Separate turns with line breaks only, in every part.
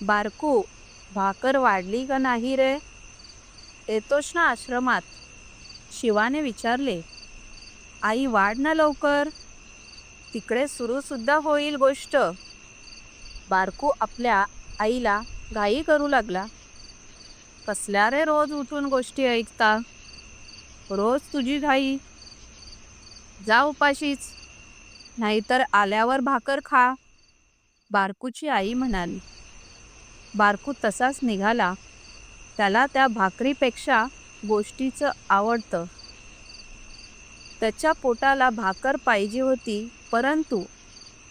बारकू, भाकर वाढली का नाही रे? येतोस ना आश्रमात? शिवाने विचारले. आई वाढ ना लवकर, तिकडे सुरू सुद्धा होईल गोष्ट. बारकू आपल्या आईला घाई करू लागला. कसल्या रे रोज उठून गोष्टी ऐकता? रोज तुझी घाई. जा उपाशीच, नाहीतर आल्यावर भाकर खा, बारकूची आई म्हणाली. बारकू तसाच निघाला. त्याला त्या भाकरीपेक्षा गोष्टीचं आवडतं. त्याच्या पोटाला भाकर पाहिजे होती, परंतु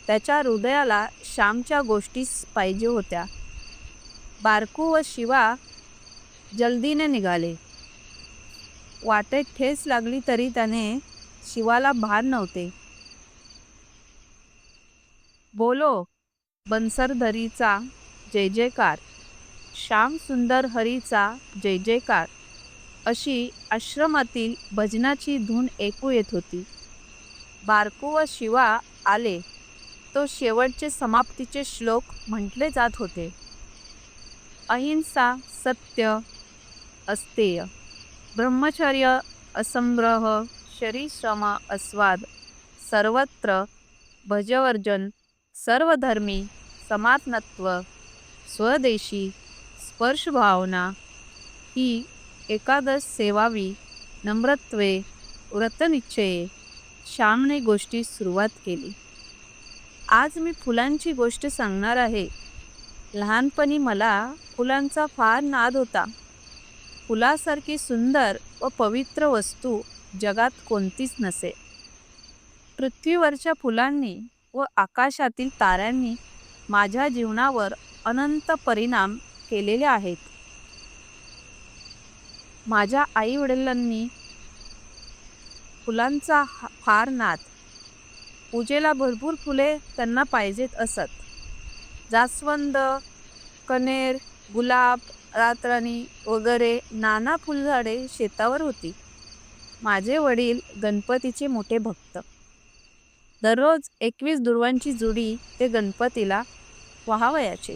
त्याच्या हृदयाला श्यामच्या गोष्टीच पाहिजे होत्या. बारकू व शिवा जल्दीने निघाले. वाटेत ठेच लागली तरी त्याने शिवाला भान नव्हते. बोलो बनसरधरीचा जय जयकार, श्याम सुंदर हरीचा जय जयकार, अशी आश्रमातील भजनाची धून ऐकू येत होती. बारकू व शिवा आले तो शेवटचे समाप्तीचे श्लोक म्हटले जात होते. अहिंसा, सत्य, अस्तेय, ब्रह्मचर्य, असंग्रह, शरीश्रम, अस्वाद, सर्वत्र भजवर्जन, सर्वधर्मी, समात्मत्व, स्वदेशी, स्पर्शभावना ही एकादश सेवावी, नम्रत्वे, व्रतनिश्चये. श्यामने गोष्टी सुरुवात केली. आज मी फुलांची गोष्ट सांगणार आहे. लहानपणी मला फुलांचा फार नाद होता. फुलासारखी सुंदर व पवित्र वस्तू जगात कोणतीच नसे. पृथ्वीवरच्या फुलांनी व आकाशातील ताऱ्यांनी माझ्या जीवनावर अनंत परिणाम केलेले आहेत. माझ्या आई वडिलांनी फुलांचा फार नाद. पूजेला भरपूर फुले त्यांना पाहिजेत असत. जास्वंद, कनेर, गुलाब, रातराणी वगैरे नाना फुलझाडे शेतावर होती. माझे वडील गणपतीचे मोठे भक्त. दररोज 21 दुर्वांची जुडी ते गणपतीला वाहावयाचे.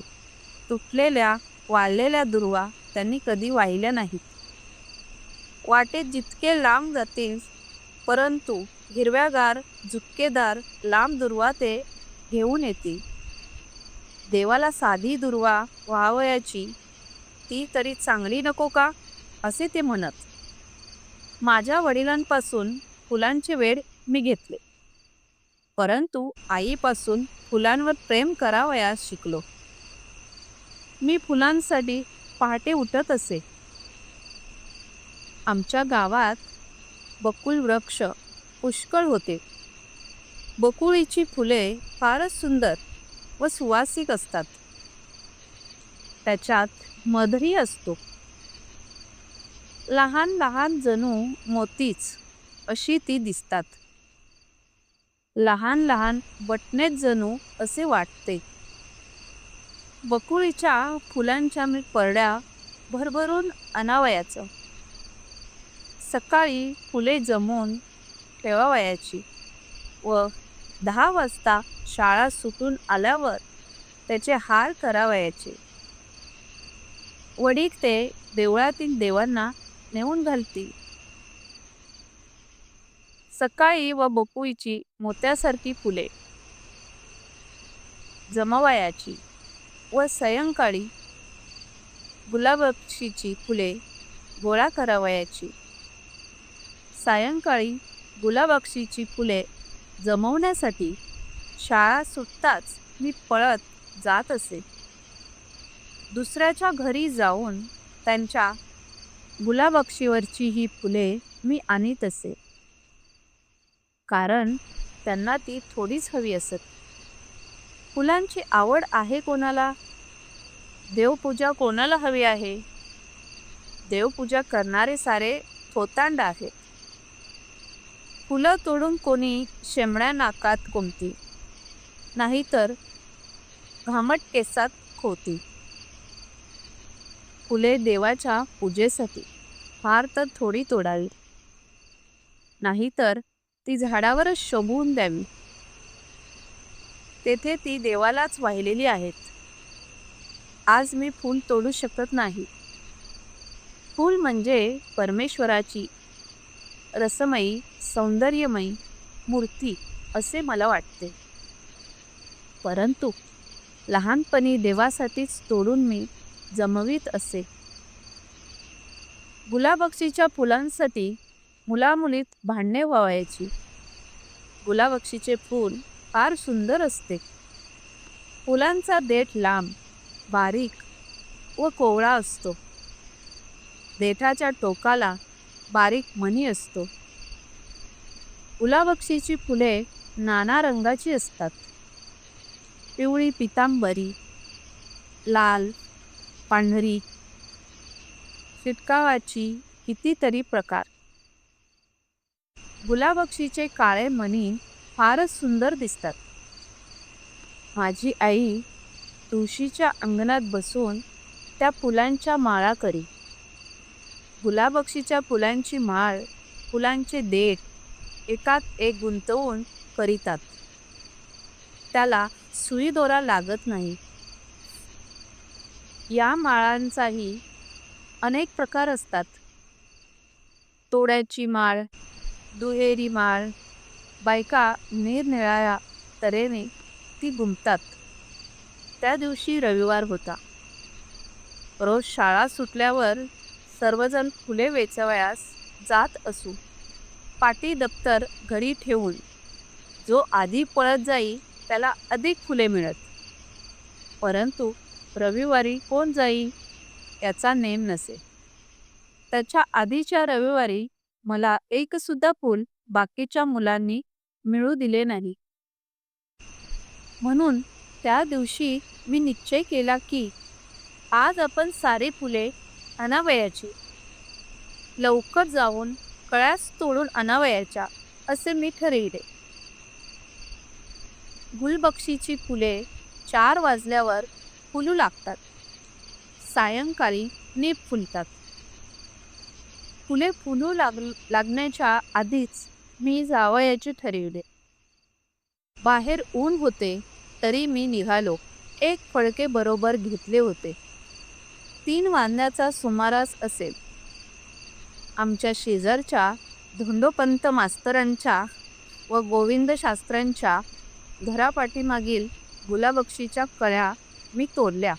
तुटलेल्या वाळलेल्या दुर्वा त्यांनी कधी वाहिल्या नाहीत. वाटेत जितके लांब जातील, परंतु हिरव्यागार झुपकेदार लांब दुर्वा ते घेऊन येतील. देवाला साधी दुर्वा वाहावयाची, ती तरी चांगली नको का, असे ते म्हणत. माझ्या वडिलांपासून फुलांचे वेड मी घेतले, परंतु आईपासून फुलांवर प्रेम करावयास शिकलो. मी फुलांसाठी पहाटे उठत असे. आमच्या गावात बकुळ वृक्ष पुष्कळ होते. बकुळीची फुले फारच सुंदर व सुवासिक असतात. त्याच्यात मधही असतो. लहान लहान जणू मोतीच अशी ती दिसतात. लहान लहान बटणेच जणू असे वाटते. बकुळीच्या फुलांच्या मी परड्या भरभरून आणावयाचं. सकाळी फुले जमवून ठेवावयाची व 10 वाजता शाळा सुटून आल्यावर त्याचे हार करावयाचे. वडील ते देवळातील देवांना नेऊन घालतील. सकाळी व बकुळीची मोत्यासारखी फुले जमवायची व सायंकाळी गुलाबक्षीची फुले गोळा करावयाची. सायंकाळी गुलाबक्षीची फुले जमवण्यासाठी शाळा सुटताच मी पळत जात असे. दुसऱ्याच्या घरी जाऊन त्यांच्या गुलाबक्षीवरची ही फुले मी आणीत असे, कारण त्यांना ती थोडीच हवी असत. फुलांची आवड आहे कोणाला? देवपूजा कोणाला हवी आहे? देवपूजा करणारे सारे थोतांड आहेत. फुलं तोडून कोणी शेंबड्या नाकात कोंबती, नाहीतर घामट केसात खोती. फुले देवाच्या पूजेसाठी फार तर थोडी तोडावी, नाहीतर ती झाडावरच शोभवून द्यावी. तेथे ती देवालाच वाहिलेली आहेत. आज मी फूल तोडू शकत नाही. फूल म्हणजे परमेश्वराची रसमयी, सौंदर्यमयी मूर्ती असे मला वाटते. परंतु लहानपणी देवासाठीच तोडून मी जमवीत असे. गुलाबक्षीच्या फुलांसाठी मुलामुलीत भांडणे व्हायची. गुलाबक्षीचे फूल फार सुंदर असते. फुलांचा देठ लांब, बारीक व कोवळा असतो. देठाच्या टोकाला बारीक मणी असतो. गुलाबक्षीची फुले नाना रंगाची असतात. पिवळी पितांबरी, लाल, पांढरी, चिटकावाची कितीतरी प्रकार. गुलाबक्षीचे काळे मणी फारच सुंदर दिसतात. माझी आई तुळशीच्या अंगणात बसून त्या फुलांच्या माळा करी. गुलाबक्षीच्या फुलांची माळ, फुलांचे देठ एकात एक गुंतवून करीतात. त्याला सुई दोरा लागत नाही. या माळांचाही अनेक प्रकार असतात. तोड्याची माळ, दुहेरी माळ, बायका निरनिराळ्या तऱ्हेने ती गुंफतात. त्या दिवशी रविवार होता. रोज शाळा सुटल्यावर सर्वजण फुले वेचवयास जात असू. पाटी दप्तर घरी ठेवून जो आधी पळत जाई त्याला अधिक फुले मिळत. परंतु रविवारी कोण जाई याचा नेम नसे. त्याच्या आधीच्या रविवारी मला एक सुद्धा फूल बाकीच्या मुलांनी मिळू दिले नाही. म्हणून त्या दिवशी मी निश्चय केला की आज आपण सारी फुले आणावयाची. लवकर जाऊन कळ्यास तोडून आणावयाच्या असे मी ठरविले. गुलबक्षीची फुले 4 वाजल्यावर फुलू लागतात. सायंकाळी नीट फुलतात. फुले फुलू लागण्याच्या आधीच मी जावयाचे ठरविले. बाहेर ऊन होते तरी मी निघालो. एक फळके बरोबर घेतले होते. 3 वाजण्याचा सुमारास असेल. आमच्या शेजारच्या धोंडोपंत मास्तरांच्या व गोविंद शास्त्र्यांच्या घरापाठीमागील गुलाबक्षीच्या कळ्या मी तोडल्या.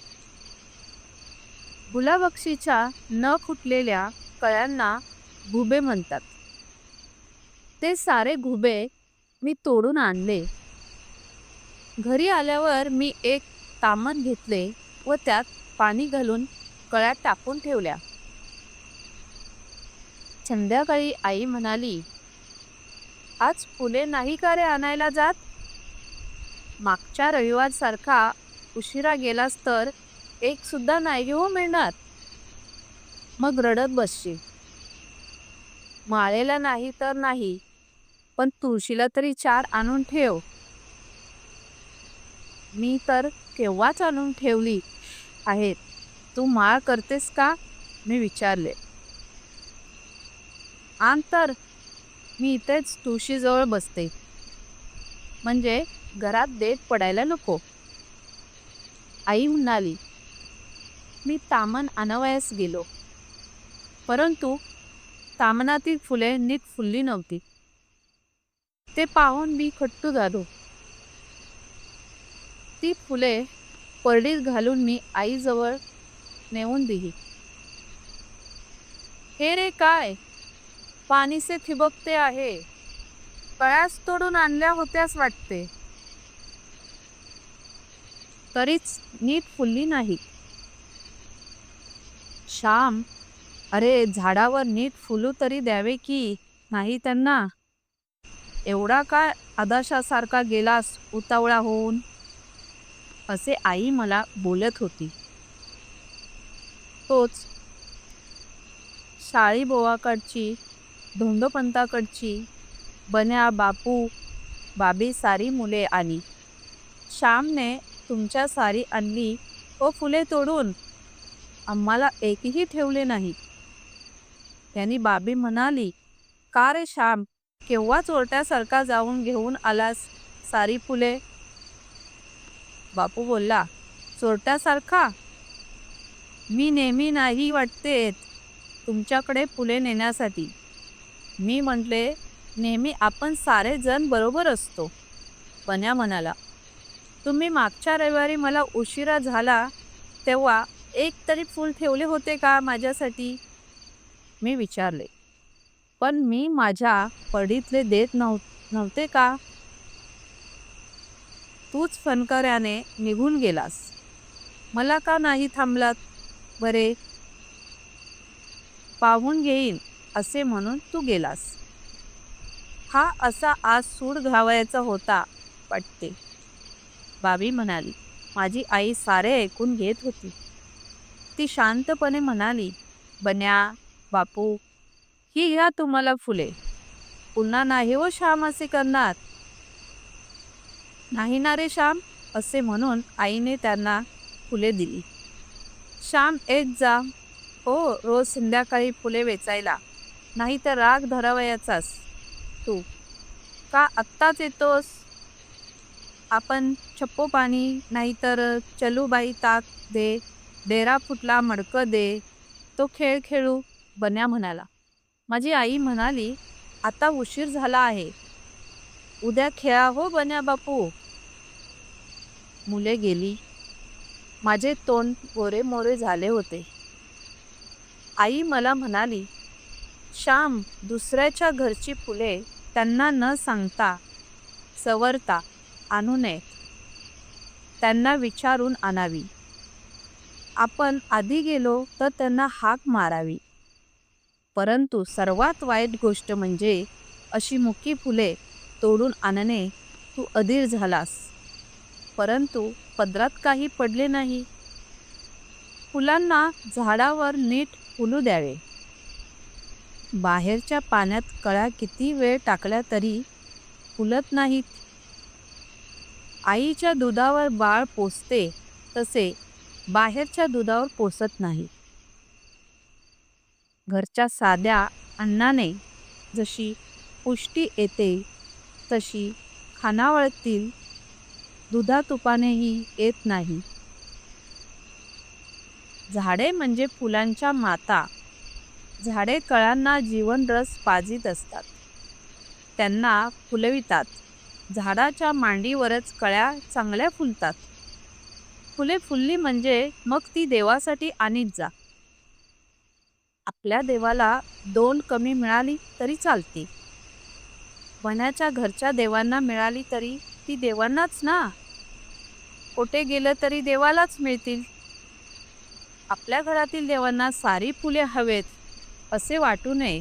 गुलाबक्षीच्या न फुटलेल्या कळ्यांना घुबे म्हणतात. ते सारे घुबे मी तोडून आणले. घरी आल्यावर मी एक तामण घेतले व त्यात पाणी घालून कळ्या टाकून ठेवल्या. संध्याकाळी आई म्हणाली, आज फुले नाही का रे आणायला जात? मागच्या रविवारसारखा उशिरा गेलास तर एक सुद्धा नाही घेऊ मिळणार. मग रडत बसशील. माळेला नाही तर नाही, पण तुळशीला तरी 4 आणून ठेव. मी तर केव्हाच आणून ठेवली आहेत. तू माळ करतेस का? मी विचारले. आण तर. मी इथेच तुळशीजवळ बसते. म्हणजे घरात देठ पडायला नको. आई म्हणाली. मी तामण आणावयास गेलो. परंतु तामणातील फुले नीट फुलली नव्हती. ते पाहून मी खट्टू झालो. ती फुले परडीत घालून मी आईजवळ नेऊन दिली. हे रे काय? पाणीसे ठिबकते आहे. कळ्यास तोडून आणल्या होत्यास वाटते. तरीच नीट फुलली नाही. श्याम, अरे झाडावर नीट फुलू तरी द्यावे की नाही त्यांना. एवढा काय आदाशासारखा गेलास उतावळा होऊन? असे आई मला बोलत होती. तोच शाळीबोवाकडची, धोंडोपंताकडची, बन्या, बापू, बाबी सारी मुले आली. श्यामने तुमच्या सारी आणली व फुले तोडून. आम्हाला एकही ठेवले नाही. त्यांनी बाबी म्हणाली, का रे श्याम, केव्हा चोरट्यासारखा जाऊन घेऊन आलास सारी फुले? बापू बोलला, चोरट्यासारखा? मी नेहमी नाही वाटतेत तुमच्याकडे फुले नेण्यासाठी. मी म्हटले, नेहमी आपण सारे जण बरोबर असतो. बन्या म्हणाला, तुम्ही मागच्या रविवारी मला उशिरा झाला तेव्हा एक तरी फूल ठेवले होते का माझ्यासाठी? मी विचारले. पण मी माझ्या पडीतले देत नव्हते का? तूच फनकऱ्याने निघून गेलास. मला का नाही थांबलात बरे? पाहून घेईन असे म्हणून तू गेलास. हा असा आज सूड घावायचा होता वाटते. बाबी म्हणाली. माझी आई सारे ऐकून घेत होती. ती शांतपणे म्हणाली, बन्या, बापू, ही घ्या तुम्हाला फुले. पुन्हा नाही हो श्याम असे करणार. नाही ना रे श्याम, असे म्हणून आईने त्यांना फुले दिली. श्याम येत जा हो रोज संध्याकाळी फुले वेचायला, नाही तर राग धरावयाचास. तू का आत्ताच येतोस? आपण छप्पो पाणी, नाहीतर चलूबाई ताक दे, डेरा फुटला मडकं दे, तो खेळ खेळू, बन्या म्हणाला. माझी आई म्हणाली, आता उशीर झाला आहे, उद्या खेळा हो बन्या बापू. मुले गेली. माझे तोंड गोरे मोरे झाले होते. आई मला म्हणाली, श्याम, दुसऱ्याच्या घरची फुले त्यांना न सांगता सवरता आणू नये. त्यांना विचारून आणावी. आपण आधी गेलो तर त्यांना हाक मारावी. परंतु सर्वात वाईट गोष्ट म्हणजे अशी मुकी फुले तोडून आणणे. तू अधीर झालास, परंतु पदरात काही पडले नाही. फुलांना झाडावर नीट फुलू द्यावे. बाहेरच्या पाण्यात कळ्या किती वेळ टाकल्या तरी फुलत नाहीत. आईच्या दुधावर बाळ पोसते तसे बाहेरच्या दुधावर पोसत नाही. घरच्या साध्या अन्नाने जशी पुष्टी येते तशी खानावळीतील दुधातुपानेही येत नाही. झाडे म्हणजे फुलांच्या माता. झाडे कळ्यांना जीवनरस पाजीत असतात, त्यांना फुलवितात. झाडाच्या मांडीवरच कळ्या चांगल्या फुलतात. फुले फुलली म्हणजे मग ती देवासाठी आणीत जा. आपल्या देवाला 2 कमी मिळाली तरी चालते. वनाच्या घरच्या देवांना मिळाली तरी ती देवांनाच ना. कोठे गेलं तरी देवालाच मिळतील. आपल्या घरातील देवांना सारी फुले हवेत असे वाटू नये.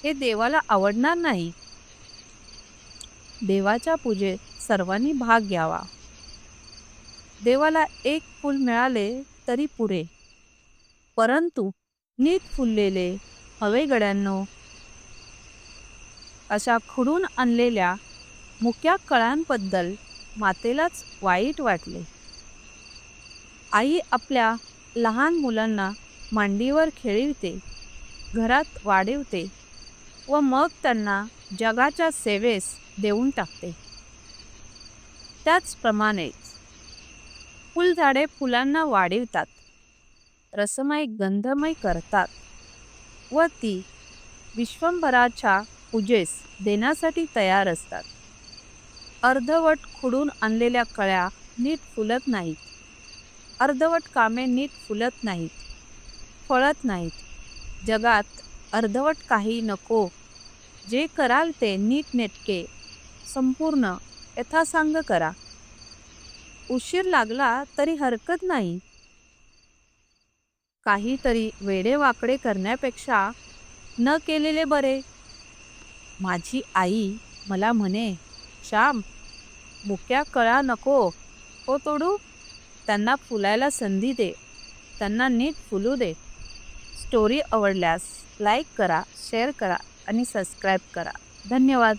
हे देवाला आवडणार नाही. देवाच्या पूजेत सर्वांनी भाग घ्यावा. देवाला 1 फूल मिळाले तरी पुरे, परंतु नीट फुललेले हवे गड्यांनो. अशा खुडून आणलेल्या मुक्या कळ्यांबद्दल मातेलाच वाईट वाटले. आई आपल्या लहान मुलांना मांडीवर खेळविते, घरात वाढवते व मग त्यांना जगाच्या सेवेस देऊन टाकते. त्याचप्रमाणे फुलझाडे फुलांना वाढवितात, रसमय गंधमय करतात व ती विश्वंभराच्या पूजेस देण्यासाठी तयार असतात. अर्धवट खुडून आणलेल्या कळ्या नीट फुलत नाहीत. अर्धवट कामे नीट फुलत नाहीत, फळत नाहीत. जगात अर्धवट काही नको. जे कराल ते नीटनेटके, संपूर्ण यथासांग करा. उशीर लागला तरी हरकत नाही. काहीतरी वेडेवाकडे करण्यापेक्षा न केलेले बरे. माझी आई मला म्हणे, श्याम, मुक्या कळ्या नको हो तोडू. त्यांना फुलायला संधी दे, त्यांना नीट फुलू दे. स्टोरी आवडल्यास लाईक करा, शेअर करा आणि सबस्क्राईब करा. धन्यवाद.